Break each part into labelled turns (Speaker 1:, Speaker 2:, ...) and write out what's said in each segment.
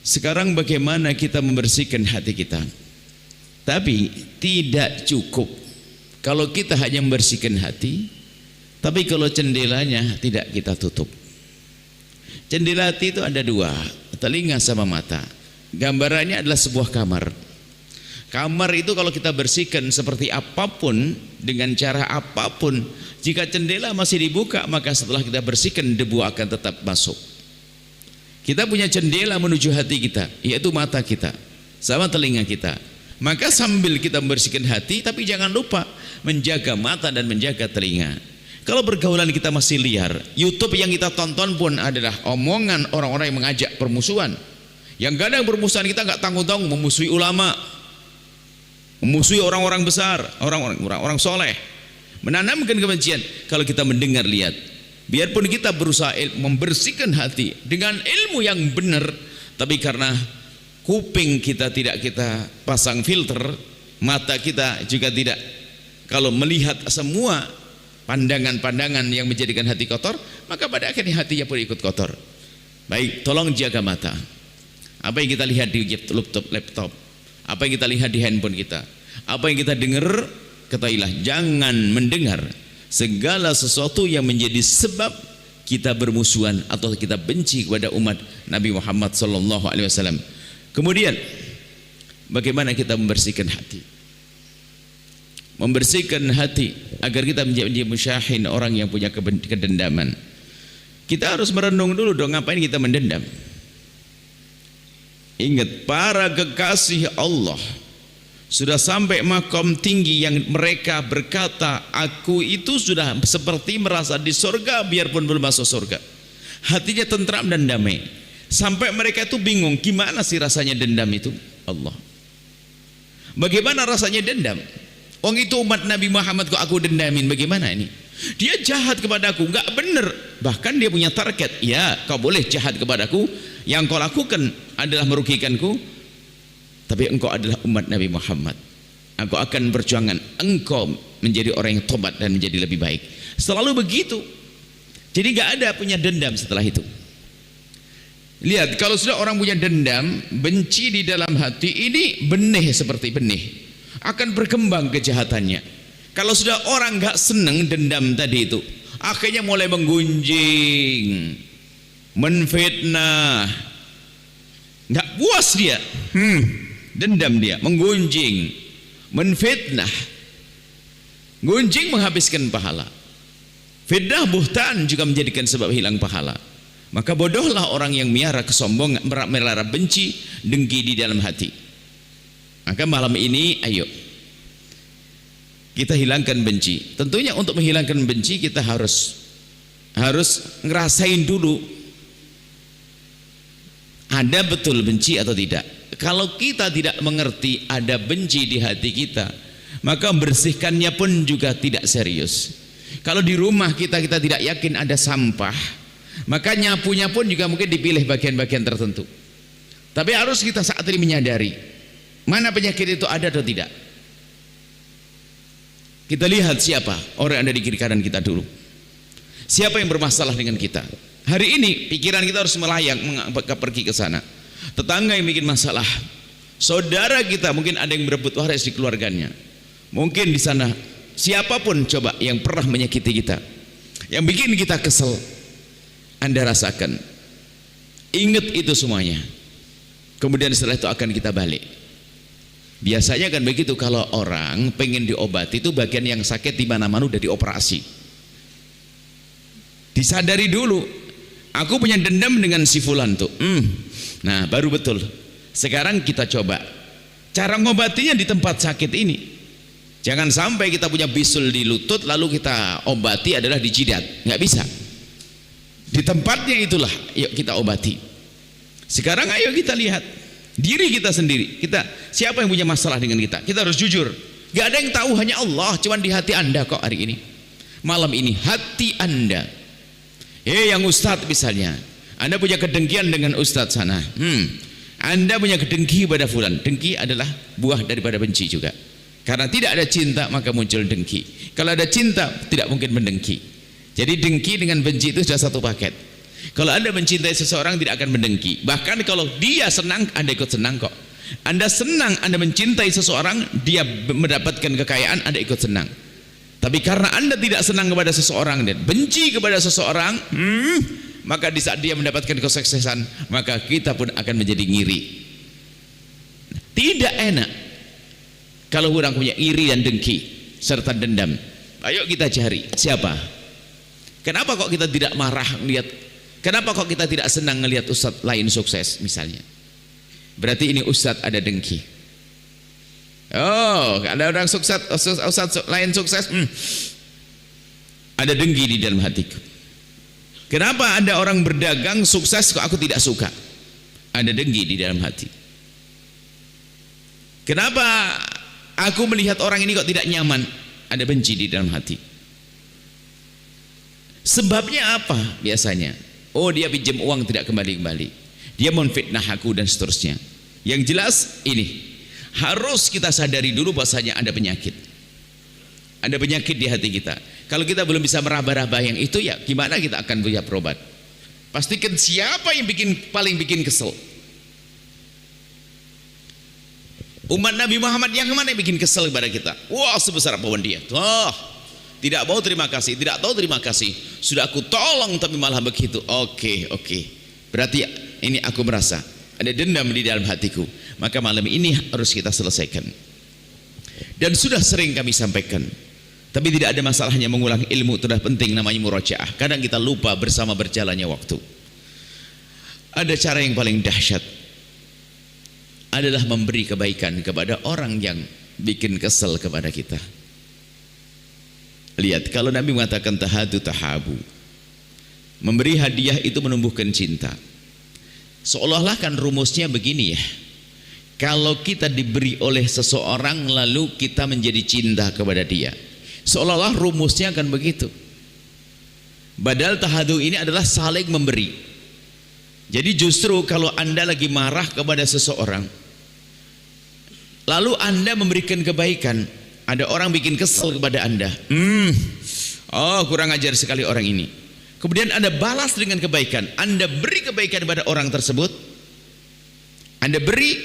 Speaker 1: Sekarang bagaimana kita membersihkan hati kita? Tapi tidak cukup kalau kita hanya membersihkan hati, tapi kalau jendelanya tidak kita tutup. Jendela hati itu ada dua, telinga sama mata. Gambarannya adalah sebuah kamar. Kamar itu kalau kita bersihkan seperti apapun, dengan cara apapun, jika jendela masih dibuka, maka setelah kita bersihkan, debu akan tetap masuk. Kita punya jendela menuju hati kita, yaitu mata kita sama telinga kita. Maka sambil kita membersihkan hati, tapi jangan lupa menjaga mata dan menjaga telinga. Kalau pergaulan kita masih liar, YouTube yang kita tonton pun adalah omongan orang-orang yang mengajak permusuhan. Yang kadang permusuhan kita nggak tanggung-tanggung, memusuhi ulama, memusuhi orang-orang besar, orang-orang soleh, menanamkan kebencian. Kalau kita mendengar, lihat, biarpun kita berusaha membersihkan hati dengan ilmu yang benar, tapi karena kuping kita tidak kita pasang filter, mata kita juga tidak, kalau melihat semua pandangan-pandangan yang menjadikan hati kotor, maka pada akhirnya hatinya pun ikut kotor. Baik, tolong jaga mata. Apa yang kita lihat di laptop, apa yang kita lihat di handphone kita, apa yang kita dengar, ketahuilah jangan mendengar segala sesuatu yang menjadi sebab kita bermusuhan atau kita benci kepada umat Nabi Muhammad SAW. Kemudian bagaimana kita membersihkan hati? Membersihkan hati agar kita menjadi musyahin, orang yang punya kedendaman. Kita harus merenung dulu dong, ngapain kita mendendam? Ingat, para kekasih Allah sudah sampai makom tinggi yang mereka berkata, aku itu sudah seperti merasa di surga biarpun belum masuk surga. Hatinya tentram dan damai. Sampai mereka itu bingung, gimana sih rasanya dendam itu? Allah, bagaimana rasanya dendam? Orang itu umat Nabi Muhammad kok aku dendamin, bagaimana ini? Dia jahat kepadaku, nggak benar. Bahkan dia punya target, ya kau boleh jahat kepadaku, yang kau lakukan adalah merugikanku, tapi engkau adalah umat Nabi Muhammad. Aku akan perjuangan engkau menjadi orang yang tobat dan menjadi lebih baik. Selalu begitu. Jadi nggak ada punya dendam setelah itu. Lihat, kalau sudah orang punya dendam, benci di dalam hati, ini benih seperti benih, akan berkembang kejahatannya. Kalau sudah orang nggak seneng dendam tadi itu, akhirnya mulai menggunjing, menfitnah, nggak puas dia, dendam dia, menggunjing, menfitnah. Gunjing menghabiskan pahala, fitnah buhtan juga menjadikan sebab hilang pahala. Maka bodohlah orang yang miara kesombongan, melihara benci, dengki di dalam hati. Maka malam ini ayo kita hilangkan benci. Tentunya untuk menghilangkan benci kita harus ngerasain dulu ada betul benci atau tidak. Kalau kita tidak mengerti ada benci di hati kita, maka membersihkannya pun juga tidak serius. Kalau di rumah kita tidak yakin ada sampah, maka nyapunya pun juga mungkin dipilih bagian-bagian tertentu. Tapi harus kita saat ini menyadari mana penyakit itu ada atau tidak. Kita lihat siapa orang yang ada di kiri kanan kita dulu, siapa yang bermasalah dengan kita. Hari ini pikiran kita harus melayang pergi ke sana. Tetangga yang bikin masalah, saudara kita mungkin ada yang berebut waris di keluarganya, mungkin di sana siapapun coba yang pernah menyakiti kita, yang bikin kita kesel, Anda rasakan. Ingat itu semuanya. Kemudian setelah itu akan kita balik. Biasanya kan begitu, kalau orang pengen diobati itu bagian yang sakit di mana-mana udah dioperasi. Disadari dulu, aku punya dendam dengan si fulan tuh. Nah, baru betul. Sekarang kita coba cara ngobatinya di tempat sakit ini. Jangan sampai kita punya bisul di lutut lalu kita obati adalah di jidat. Nggak bisa. Di tempatnya itulah yuk kita obati. Sekarang ayo kita lihat diri kita sendiri. Kita siapa yang punya masalah dengan kita? Kita harus jujur. Gak ada yang tahu, hanya Allah. Cuman di hati Anda kok hari ini, malam ini, hati Anda. Yang ustadz misalnya, Anda punya kedengkian dengan ustadz sana. Anda punya kedengki pada fulan. Dengki adalah buah daripada benci juga. Karena tidak ada cinta maka muncul dengki. Kalau ada cinta tidak mungkin mendengki. Jadi dengki dengan benci itu sudah satu paket. Kalau Anda mencintai seseorang tidak akan mendengki. Bahkan kalau dia senang, Anda ikut senang kok. Anda senang, Anda mencintai seseorang, dia mendapatkan kekayaan, Anda ikut senang. Tapi karena Anda tidak senang kepada seseorang dan benci kepada seseorang, maka di saat dia mendapatkan kesuksesan, maka kita pun akan menjadi ngiri. Tidak enak kalau orang punya iri dan dengki serta dendam. Ayo kita cari siapa. Kenapa kok kita tidak marah melihat? Kenapa kok kita tidak senang melihat ustadz lain sukses misalnya? Berarti ini ustadz ada dengki. Oh, ada orang sukses, ustadz lain sukses, ada dengki di dalam hatiku. Kenapa ada orang berdagang sukses kok aku tidak suka? Ada dengki di dalam hati. Kenapa aku melihat orang ini kok tidak nyaman? Ada benci di dalam hati. Sebabnya apa biasanya? Oh, dia pinjam uang tidak kembali-kembali. Dia memfitnah aku dan seterusnya. Yang jelas ini harus kita sadari dulu bahwasanya ada penyakit. Ada penyakit di hati kita. Kalau kita belum bisa meraba-raba yang itu, ya gimana kita akan punya berobat? Pastikan siapa yang paling bikin kesel. Umat Nabi Muhammad yang mana yang bikin kesel kepada kita? Wah, sebesar apapun dia. Tidak mau terima kasih, tidak tahu terima kasih. Sudah aku tolong tapi malah begitu. Oke. Berarti ini aku merasa ada dendam di dalam hatiku. Maka malam ini harus kita selesaikan. Dan sudah sering kami sampaikan. Tapi tidak ada masalahnya mengulang ilmu, itu sudah penting, namanya murajaah. Kadang kita lupa bersama berjalannya waktu. Ada cara yang paling dahsyat adalah memberi kebaikan kepada orang yang bikin kesel kepada kita. Lihat, kalau Nabi mengatakan tahadu tahabu, memberi hadiah itu menumbuhkan cinta. Seolah-olah kan rumusnya begini ya, kalau kita diberi oleh seseorang lalu kita menjadi cinta kepada dia, seolah-olah rumusnya akan begitu. Padahal tahadu ini adalah saling memberi. Jadi justru kalau Anda lagi marah kepada seseorang, lalu Anda memberikan kebaikan, ada orang bikin kesel kepada Anda, oh kurang ajar sekali orang ini, kemudian Anda balas dengan kebaikan, Anda beri kebaikan kepada orang tersebut. Anda beri,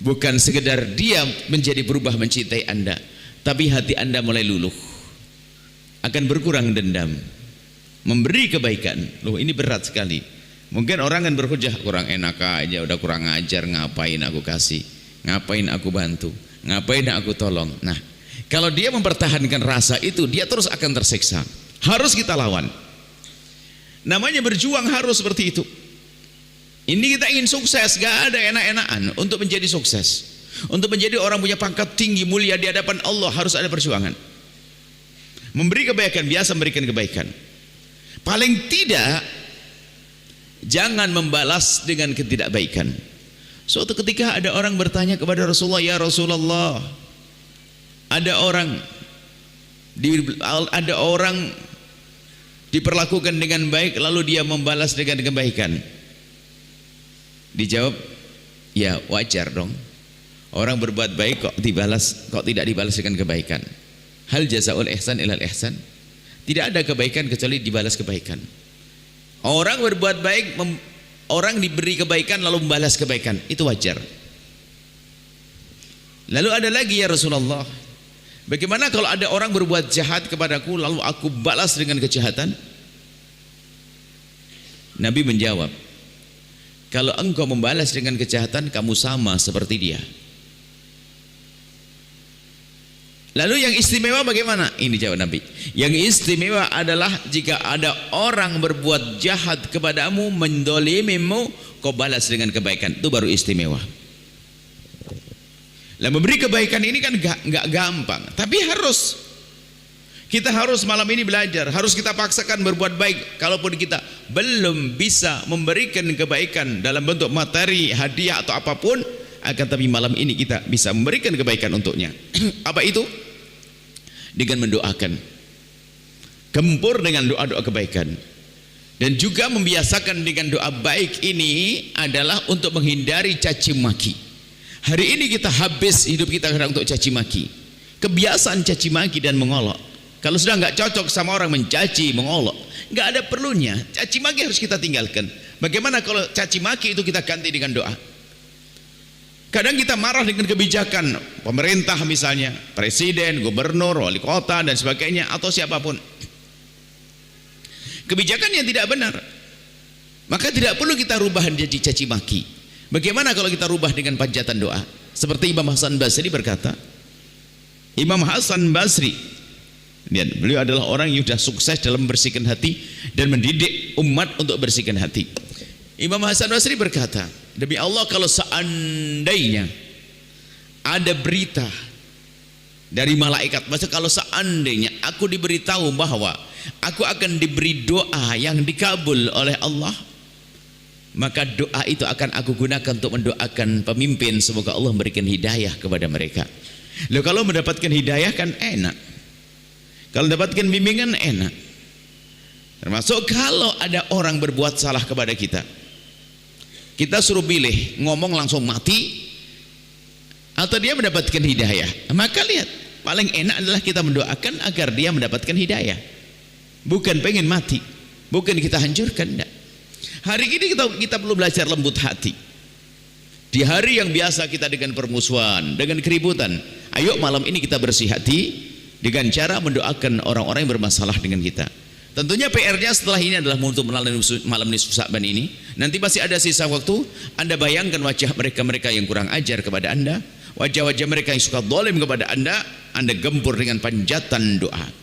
Speaker 1: bukan sekedar dia menjadi berubah mencintai Anda, tapi hati Anda mulai luluh, akan berkurang dendam. Memberi kebaikan, loh ini berat sekali. Mungkin orang kan berhujah, kurang enak aja, udah kurang ajar, ngapain aku kasih, ngapain aku bantu, ngapain aku tolong. Nah, kalau dia mempertahankan rasa itu, dia terus akan tersiksa. Harus kita lawan. Namanya berjuang harus seperti itu. Ini kita ingin sukses, gak ada enak-enakan. Untuk menjadi sukses, untuk menjadi orang punya pangkat tinggi mulia di hadapan Allah, harus ada perjuangan. Memberi kebaikan, biasa memberikan kebaikan. Paling tidak jangan membalas dengan ketidakbaikan. Suatu ketika ada orang bertanya kepada Rasulullah, ya Rasulullah, ada orang diperlakukan dengan baik lalu dia membalas dengan kebaikan. Dijawab, ya wajar dong, orang berbuat baik kok tidak dibalas dengan kebaikan. Hal jazaul ihsan ilal ihsan, tidak ada kebaikan kecuali dibalas kebaikan. Orang berbuat baik, orang diberi kebaikan lalu membalas kebaikan, itu wajar. Lalu ada lagi, ya Rasulullah, bagaimana kalau ada orang berbuat jahat kepadaku lalu aku balas dengan kejahatan? Nabi menjawab, kalau engkau membalas dengan kejahatan, kamu sama seperti dia. Lalu yang istimewa bagaimana? Ini jawab Nabi. Yang istimewa adalah jika ada orang berbuat jahat kepadamu, mendolimimu, kau balas dengan kebaikan. Itu baru istimewa. Lah memberi kebaikan ini kan gak gampang, tapi kita harus malam ini belajar, harus kita paksakan berbuat baik. Kalaupun kita belum bisa memberikan kebaikan dalam bentuk materi, hadiah atau apapun, akan tapi malam ini kita bisa memberikan kebaikan untuknya. Apa itu? Dengan mendoakan, gempur dengan doa-doa kebaikan, dan juga membiasakan dengan doa baik ini adalah untuk menghindari caci maki. Hari ini kita habis hidup kita untuk caci maki, kebiasaan caci maki dan mengolok. Kalau sudah nggak cocok sama orang mencaci, mengolok, nggak ada perlunya. Caci maki harus kita tinggalkan. Bagaimana kalau caci maki itu kita ganti dengan doa? Kadang kita marah dengan kebijakan pemerintah misalnya, presiden, gubernur, wali kota dan sebagainya, atau siapapun. Kebijakan yang tidak benar, maka tidak perlu kita rubah jadi caci maki. Bagaimana kalau kita rubah dengan panjatan doa? Seperti Imam Hasan Basri berkata, Imam Hasan Basri, beliau adalah orang yang sudah sukses dalam membersihkan hati dan mendidik umat untuk bersihkan hati. Imam Hasan Basri berkata, demi Allah, kalau seandainya ada berita dari malaikat, maksudnya kalau seandainya aku diberitahu bahwa aku akan diberi doa yang dikabul oleh Allah, maka doa itu akan aku gunakan untuk mendoakan pemimpin, semoga Allah memberikan hidayah kepada mereka. Loh, kalau mendapatkan hidayah kan enak, kalau mendapatkan bimbingan enak. Termasuk kalau ada orang berbuat salah kepada kita, kita suruh pilih ngomong langsung mati atau dia mendapatkan hidayah, maka lihat, paling enak adalah kita mendoakan agar dia mendapatkan hidayah, bukan pengen mati, bukan kita hancurkan. Enggak. Hari ini kita perlu belajar lembut hati. Di hari yang biasa kita dengan permusuhan, dengan keributan, ayo malam ini kita bersih hati dengan cara mendoakan orang-orang yang bermasalah dengan kita. Tentunya PR-nya setelah ini adalah untuk malam nisfu Sa'ban ini. Nanti masih ada sisa waktu. Anda bayangkan wajah mereka-mereka yang kurang ajar kepada Anda, wajah-wajah mereka yang suka zalim kepada Anda gempur dengan panjatan doa.